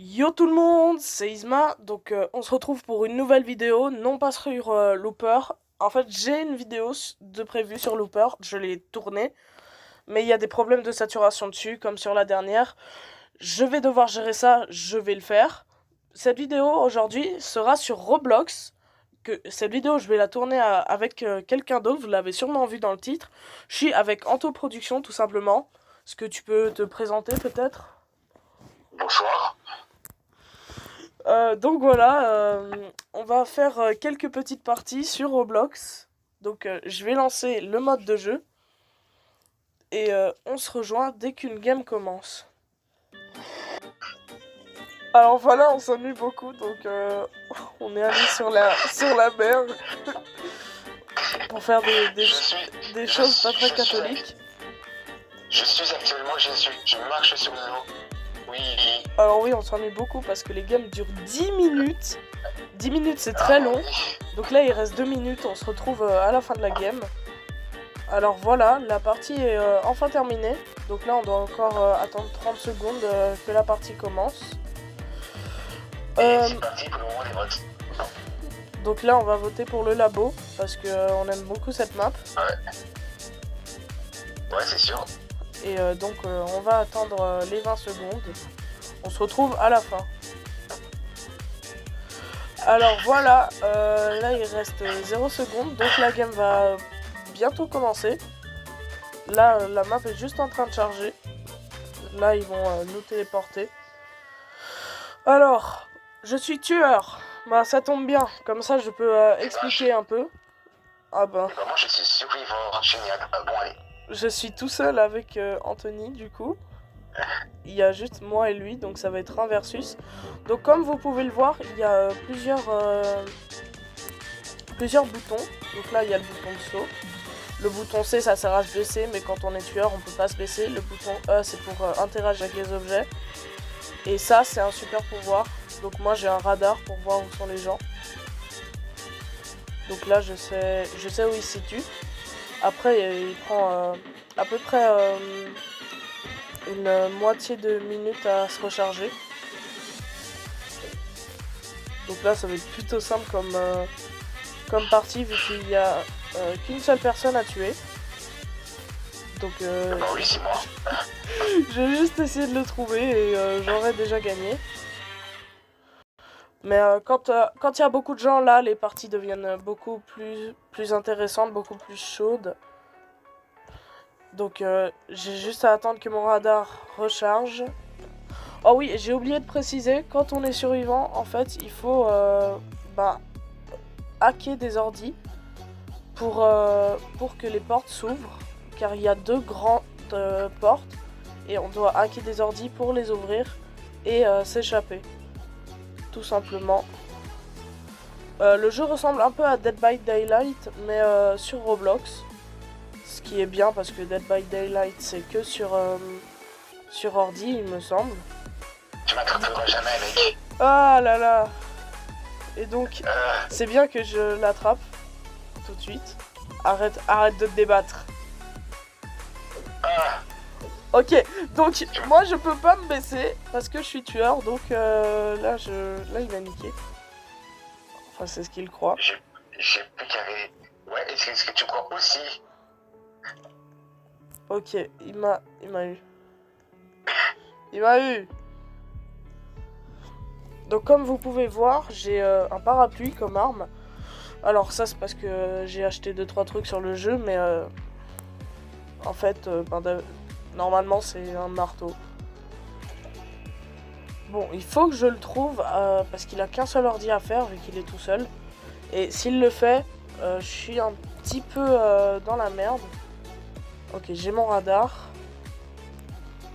Yo tout le monde, c'est Isma, donc on se retrouve pour une nouvelle vidéo, non pas sur Looper. En fait, j'ai une vidéo de prévue sur Looper, je l'ai tournée, mais il y a des problèmes de saturation dessus, comme sur la dernière. Je vais devoir gérer ça, je vais le faire. Cette vidéo aujourd'hui sera sur Roblox. Cette vidéo, je vais la tourner avec quelqu'un d'autre, vous l'avez sûrement vu dans le titre. Je suis avec Anto Production, tout simplement. Est-ce que tu peux te présenter peut-être? Bonsoir. Donc voilà, on va faire quelques petites parties sur Roblox. Donc je vais lancer le mode de jeu et on se rejoint dès qu'une game commence. Alors voilà, on s'ennuie beaucoup, donc on est allé sur la mer pour faire des choses pas très catholiques. Je suis actuellement Jésus, je marche sur l'eau. Oui. Alors oui, on s'ennuie beaucoup parce que les games durent 10 minutes. 10 minutes, c'est très long. Donc là, il reste 2 minutes, on se retrouve à la fin de la game. Alors voilà, la partie est enfin terminée. Donc là, on doit encore attendre 30 secondes que la partie commence. C'est parti pour le moment des votes. Donc là, on va voter pour le labo parce qu'on aime beaucoup cette map. Ouais, c'est sûr. Et donc, on va attendre les 20 secondes. On se retrouve à la fin. Alors voilà, là il reste 0 secondes, donc la game va bientôt commencer. Là, la map est juste en train de charger. Là, ils vont nous téléporter. Alors, je suis tueur. Bah, ça tombe bien, comme ça je peux expliquer un peu. Ah ben. Moi, je suis survivant, génial. Bon, allez. Je suis tout seul avec Anthony, du coup. Il y a juste moi et lui, donc ça va être un versus. Donc comme vous pouvez le voir, il y a plusieurs boutons. Donc là, il y a le bouton de saut. Le bouton C, ça sert à se baisser, mais quand on est tueur, on peut pas se baisser. Le bouton E, c'est pour interagir avec les objets. Et ça, c'est un super pouvoir. Donc moi, j'ai un radar pour voir où sont les gens. Donc là, je sais où il se situe. Après, il prend à peu près une moitié de minute à se recharger. Donc là, ça va être plutôt simple comme partie, vu qu'il n'y a qu'une seule personne à tuer. Donc oui, c'est moi. je vais juste essayer de le trouver et j'aurais déjà gagné. Mais quand il y a beaucoup de gens là, les parties deviennent beaucoup plus intéressantes, beaucoup plus chaudes. Donc j'ai juste à attendre que mon radar recharge. Oh oui, j'ai oublié de préciser, quand on est survivant, en fait, il faut hacker des ordis pour que les portes s'ouvrent. Car il y a 2 grandes portes et on doit hacker des ordis pour les ouvrir et s'échapper. Tout simplement. Le jeu ressemble un peu à Dead by Daylight, mais sur Roblox. Ce qui est bien parce que Dead by Daylight, c'est que sur ordi, il me semble. Tu m'attraperas jamais, mec. Ah là là. Et donc, c'est bien que je l'attrape tout de suite. Arrête de te débattre. Ok, donc moi je peux pas me baisser parce que je suis tueur, donc là il a niqué. Enfin c'est ce qu'il croit. J'ai plus carré. Ouais, est-ce que tu crois aussi? Ok, il m'a eu. Il m'a eu. Donc comme vous pouvez voir, j'ai un parapluie comme arme. Alors ça c'est parce que j'ai acheté 2-3 trucs sur le jeu, mais en fait, normalement c'est un marteau. Bon, il faut que je le trouve parce qu'il a qu'un seul ordi à faire vu qu'il est tout seul. Et s'il le fait, je suis un petit peu dans la merde. Ok, j'ai mon radar.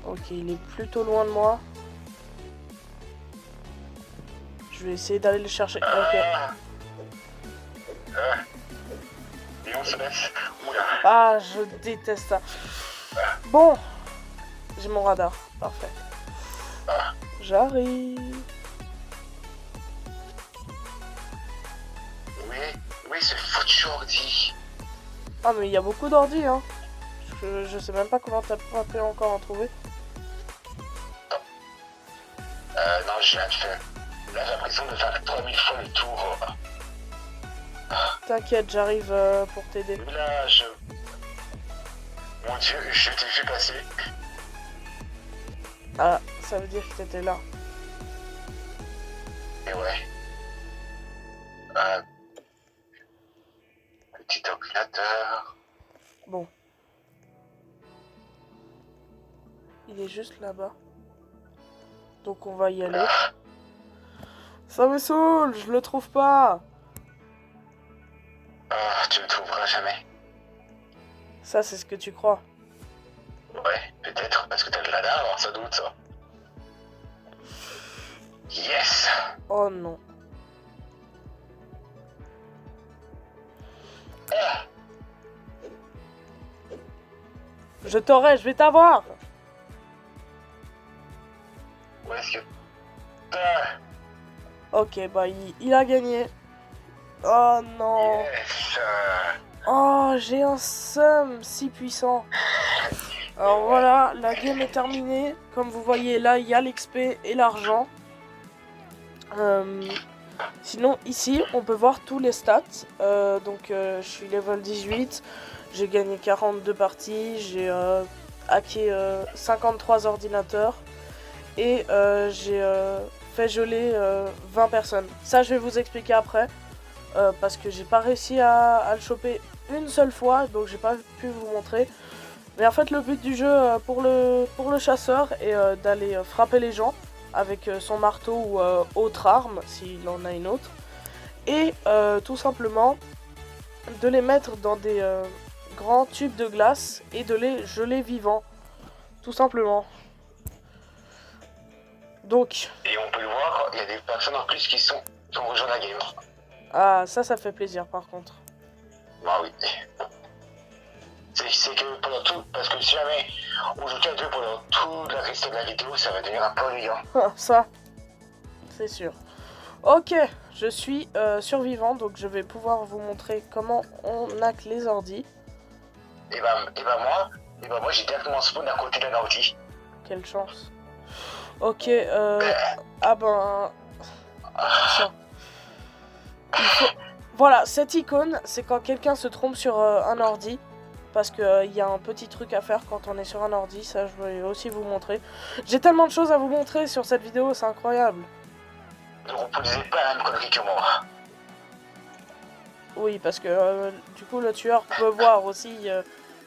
Ok, il est plutôt loin de moi. Je vais essayer d'aller le chercher. Ok. Et on se laisse. Oula. Ah, je déteste ça. Bon, j'ai mon radar. Parfait. J'arrive. Oui, ce foutu ordi. Ah, mais il y a beaucoup d'ordi, hein. Je sais même pas comment t'as pu encore en trouver. Non, je viens de faire. Là, j'ai l'impression de faire 3000 fois le tour. T'inquiète, j'arrive pour t'aider. Là, Mon dieu, je t'ai vu passer. Ah, ça veut dire que t'étais là. Et ouais. Petit ordinateur. Bon. Il est juste là-bas. Donc on va y aller. Ça me saoule, je le trouve pas. Tu me trouveras jamais. Ça, c'est ce que tu crois. Ouais, peut-être, parce que t'as de la dalle, alors ça doute, ça. Yes! Oh non. Je t'aurai, je vais t'avoir. Où est-ce que... Ok, bah il a gagné. Oh non. Yes! Oh, j'ai un seum si puissant. Alors voilà, la game est terminée. Comme vous voyez là, il y a l'XP et l'argent. Sinon, ici, on peut voir tous les stats. Donc, je suis level 18. J'ai gagné 42 parties. J'ai hacké 53 ordinateurs. Et j'ai fait geler 20 personnes. Ça, je vais vous expliquer après. Parce que j'ai pas réussi à le choper une seule fois. Donc, j'ai pas pu vous montrer. Mais en fait, le but du jeu pour le chasseur est d'aller frapper les gens avec son marteau ou autre arme, s'il en a une autre. Et tout simplement de les mettre dans des grands tubes de glace et de les geler vivants. Tout simplement. Donc... Et on peut le voir, il y a des personnes en plus qui ont rejoint la game. Ah, ça fait plaisir par contre. Bah oui. C'est que pendant tout, parce que si jamais on joue qu'à deux pendant tout le reste de la vidéo, ça va devenir un peu ennuyant. Ça, c'est sûr. Ok, je suis survivant, donc je vais pouvoir vous montrer comment on hack les ordis. Et bah moi j'ai directement spawn à côté d'un ordi. Quelle chance. Ok, ah ben... Tiens. Voilà, cette icône, c'est quand quelqu'un se trompe sur un ordi. Parce qu'il y a un petit truc à faire quand on est sur un ordi, ça je vais aussi vous montrer. J'ai tellement de choses à vous montrer sur cette vidéo, c'est incroyable. Ne reproduisez pas la même connerie que moi. Oui, parce que du coup le tueur peut voir aussi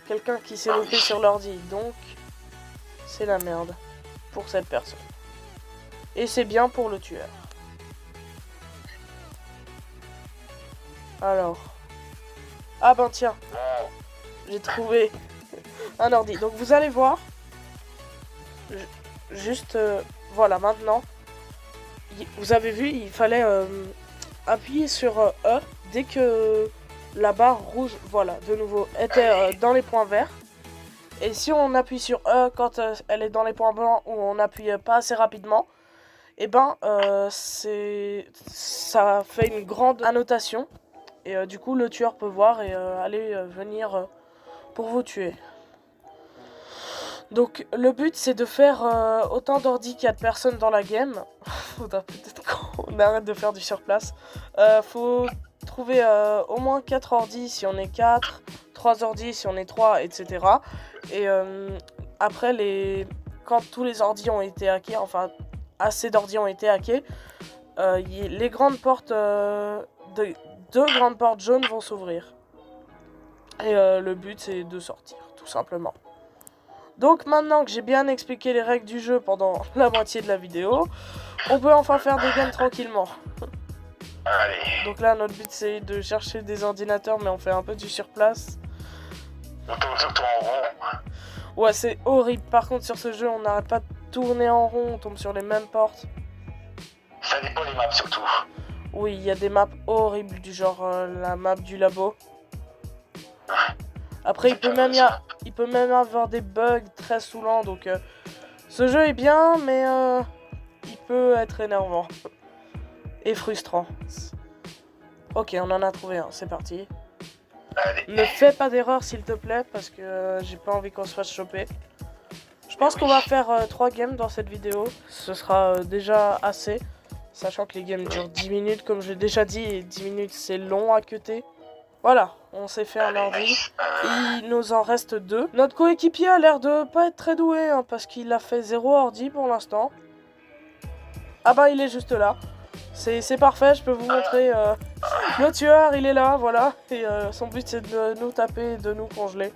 quelqu'un qui s'est loupé sur l'ordi. Donc, c'est la merde pour cette personne. Et c'est bien pour le tueur. Alors... Ah ben tiens. J'ai trouvé un ordi. Donc vous allez voir. Juste, voilà, maintenant. Vous avez vu, il fallait appuyer sur E dès que la barre rouge, voilà, de nouveau, était dans les points verts. Et si on appuie sur E quand elle est dans les points blancs ou on appuie pas assez rapidement, et ben ça fait une grande annotation. Et du coup, le tueur peut voir et aller venir... pour vous tuer. Donc le but c'est de faire autant d'ordi qu'il y a de personnes dans la game. Faudra peut-être qu'on arrête de faire du surplace. Faut trouver au moins 4 ordis si on est 4, 3 ordis si on est 3, etc. Et après, quand tous les ordis ont été hackés, enfin assez d'ordis ont été hackés, les grandes portes, deux grandes portes jaunes vont s'ouvrir. Et le but c'est de sortir, tout simplement. Donc maintenant que j'ai bien expliqué les règles du jeu pendant la moitié de la vidéo, on peut enfin faire des games tranquillement. Allez. Donc là notre but c'est de chercher des ordinateurs mais on fait un peu du surplace. On tourne tout le temps en rond. Ouais, c'est horrible. Par contre sur ce jeu on n'arrête pas de tourner en rond, on tombe sur les mêmes portes. Ça dépend des maps surtout. Oui, il y a des maps horribles du genre la map du labo. Après, il peut même avoir des bugs très saoulants, donc ce jeu est bien, mais il peut être énervant et frustrant. Ok, on en a trouvé un, c'est parti. Allez. Ne fais pas d'erreur s'il te plaît, parce que j'ai pas envie qu'on se fasse choper. Je pense qu'on va faire 3 games dans cette vidéo. Ce sera déjà assez. Sachant que les games durent 10 minutes, comme j'ai déjà dit, et 10 minutes c'est long à cuter. Voilà, on s'est fait un ordi. Il nous en reste 2. Notre coéquipier a l'air de pas être très doué, hein, parce qu'il a fait 0 ordi pour l'instant. Ah bah il est juste là. C'est parfait, je peux vous montrer. Le tueur, il est là, voilà. Et son but c'est de nous taper et de nous congeler.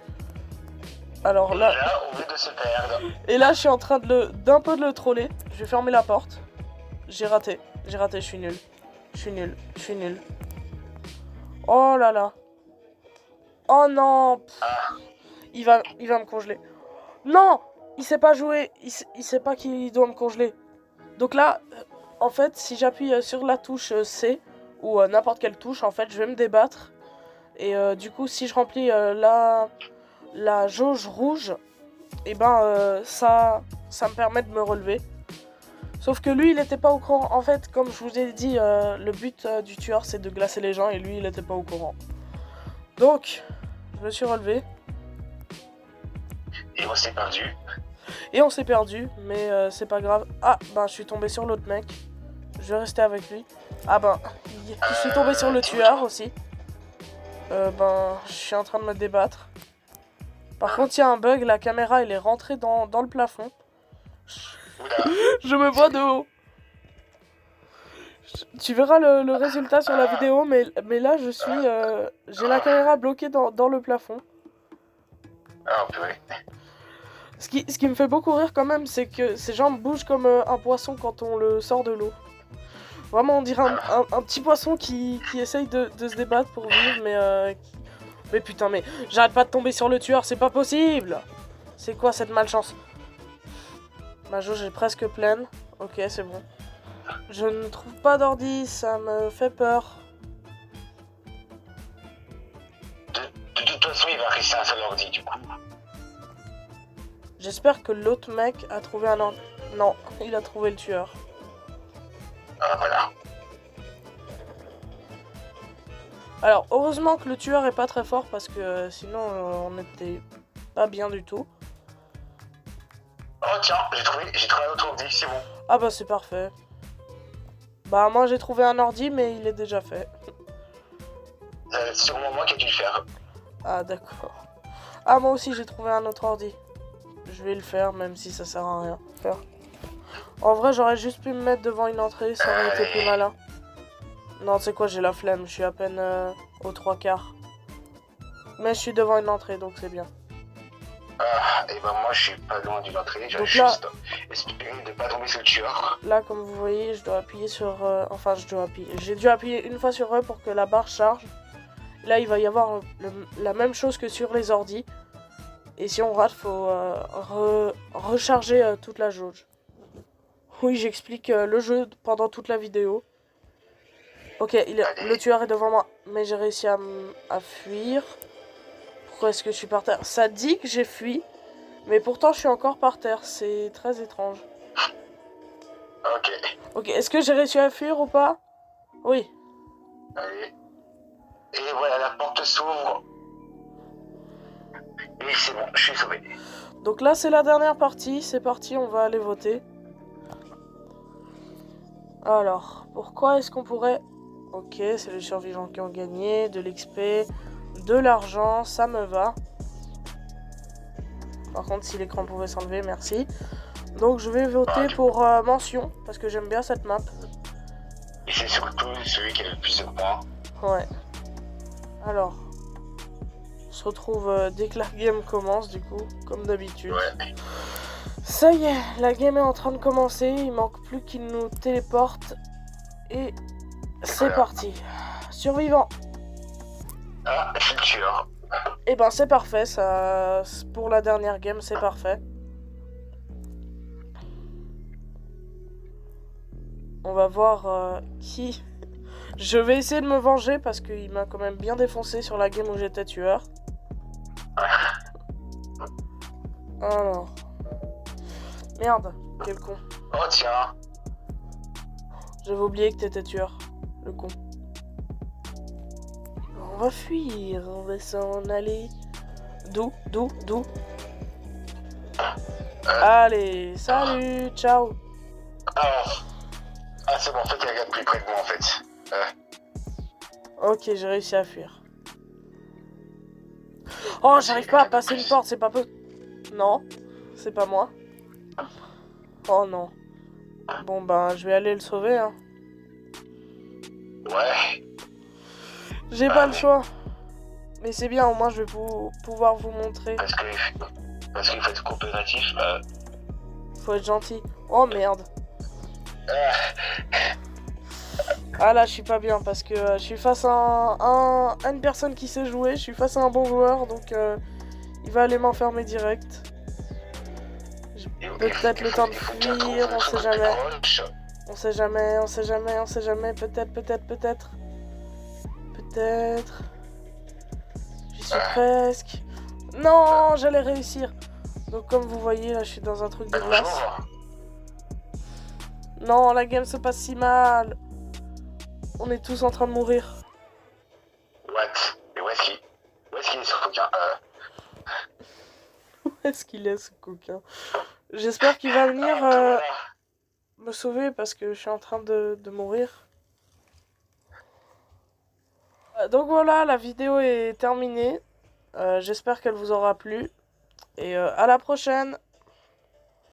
Alors là... on vient de se perdre. Et là, je suis en train d'un peu de le troller. Je vais fermer la porte. J'ai raté, je suis nul. Je suis nul. Oh là là. Oh non. Il va me congeler. Non, il sait pas jouer. Il sait pas qu'il doit me congeler. Donc là, en fait, si j'appuie sur la touche C, ou n'importe quelle touche, en fait, je vais me débattre. Et du coup, si je remplis la jauge rouge, et ben ça me permet de me relever. Sauf que lui, il était pas au courant. En fait, comme je vous ai dit, le but du tueur, c'est de glacer les gens, et lui, il était pas au courant. Donc, je me suis relevé. Et on s'est perdu. Et on s'est perdu, mais c'est pas grave. Ah, ben, je suis tombé sur l'autre mec. Je vais rester avec lui. Ah ben, je suis tombé sur le tueur aussi. Ben, je suis en train de me débattre. Par contre, il y a un bug, la caméra, elle est rentrée dans le plafond. Je me vois de haut. Tu verras le résultat sur la vidéo, mais là, j'ai la caméra bloquée dans le plafond. Ah, purée. Ce qui me fait beaucoup rire quand même, c'est que ses jambes bougent comme un poisson quand on le sort de l'eau. Vraiment, on dirait un petit poisson qui essaye de se débattre pour vivre, mais putain, mais j'arrête pas de tomber sur le tueur, c'est pas possible! C'est quoi cette malchance? Ma jauge est presque pleine. Ok, c'est bon. Je ne trouve pas d'ordi, ça me fait peur. De toute façon, il va rester un seul ordi, du coup. J'espère que l'autre mec a trouvé un ordi. Non, il a trouvé le tueur. Ah, voilà. Alors, heureusement que le tueur est pas très fort, parce que sinon, on était pas bien du tout. Oh tiens, j'ai trouvé un autre ordi, c'est bon. Ah bah c'est parfait. Bah moi j'ai trouvé un ordi, mais il est déjà fait. C'est sûrement moi qui ai dû le faire. Ah d'accord. Ah moi aussi j'ai trouvé un autre ordi. Je vais le faire, même si ça sert à rien. Faire. En vrai j'aurais juste pu me mettre devant une entrée, ça aurait été plus malin. Non, tu sais quoi, j'ai la flemme, je suis à peine aux 3/4. Mais je suis devant une entrée, donc c'est bien. Ah, et ben moi je suis pas loin d'une entrée, j'ai juste espéré de pas tomber sur le tueur. Là, comme vous voyez, je dois appuyer sur... enfin, je dois appuyer. J'ai dû appuyer une fois sur E pour que la barre charge. Là, il va y avoir la même chose que sur les ordis. Et si on rate, faut recharger toute la jauge. Oui, j'explique le jeu pendant toute la vidéo. Ok, le tueur est devant moi, mais j'ai réussi à fuir. Pourquoi est-ce que je suis par terre? Ça dit que j'ai fui, mais pourtant je suis encore par terre. C'est très étrange. Ok. Ok, est-ce que j'ai réussi à fuir ou pas? Oui. Allez. Et voilà, la porte s'ouvre. Et c'est bon, je suis sauvé. Donc là, c'est la dernière partie. C'est parti, on va aller voter. Alors, pourquoi est-ce qu'on pourrait... Ok, c'est les survivants qui ont gagné, de l'XP, de l'argent, ça me va. Par contre, si l'écran pouvait s'enlever, merci. Donc je vais voter pour mention, parce que j'aime bien cette map. Et c'est surtout celui qui a le plus de points. Ouais. Alors, on se retrouve dès que la game commence, du coup, comme d'habitude. Ouais. Ça y est, la game est en train de commencer, il manque plus qu'il nous téléporte. Et c'est parti. Survivant. Ah, c'est le tueur. Et ben c'est parfait, ça pour la dernière game, c'est parfait. On va voir qui... Je vais essayer de me venger parce qu'il m'a quand même bien défoncé sur la game où j'étais tueur. Alors... Merde, quel con. Oh tiens. J'avais oublié que t'étais tueur, le con. On va fuir, on va s'en aller. D'où Allez, salut, ciao. Ah, c'est bon, en fait, il y a un gars plus près de moi, en fait. Ok, j'ai réussi à fuir. Oh, j'arrive pas à passer une porte, c'est pas peu... Non, c'est pas moi. Oh non. Bon, ben, je vais aller le sauver, hein. Ouais. J'ai pas le choix. Mais c'est bien, au moins, je vais pouvoir vous montrer. Parce qu'il faut être coopératif. Faut être gentil. Oh, merde. Ah, Ah là, je suis pas bien parce que je suis face à une personne qui sait jouer. Je suis face à un bon joueur, donc il va aller m'enfermer direct. J'ai peut-être le temps de fuir, on sait jamais. On sait jamais, on sait jamais, on sait jamais. Peut-être, peut-être, peut-être. Peut-être. J'y suis presque. Non, j'allais réussir. Donc comme vous voyez, là, je suis dans un truc de glace. Non, la game se passe si mal. On est tous en train de mourir. What? Mais où est-ce qu'il est ce coquin? Où est-ce qu'il est, ce coquin? J'espère qu'il va venir me sauver parce que je suis en train de mourir. Donc voilà, la vidéo est terminée. J'espère qu'elle vous aura plu. Et à la prochaine!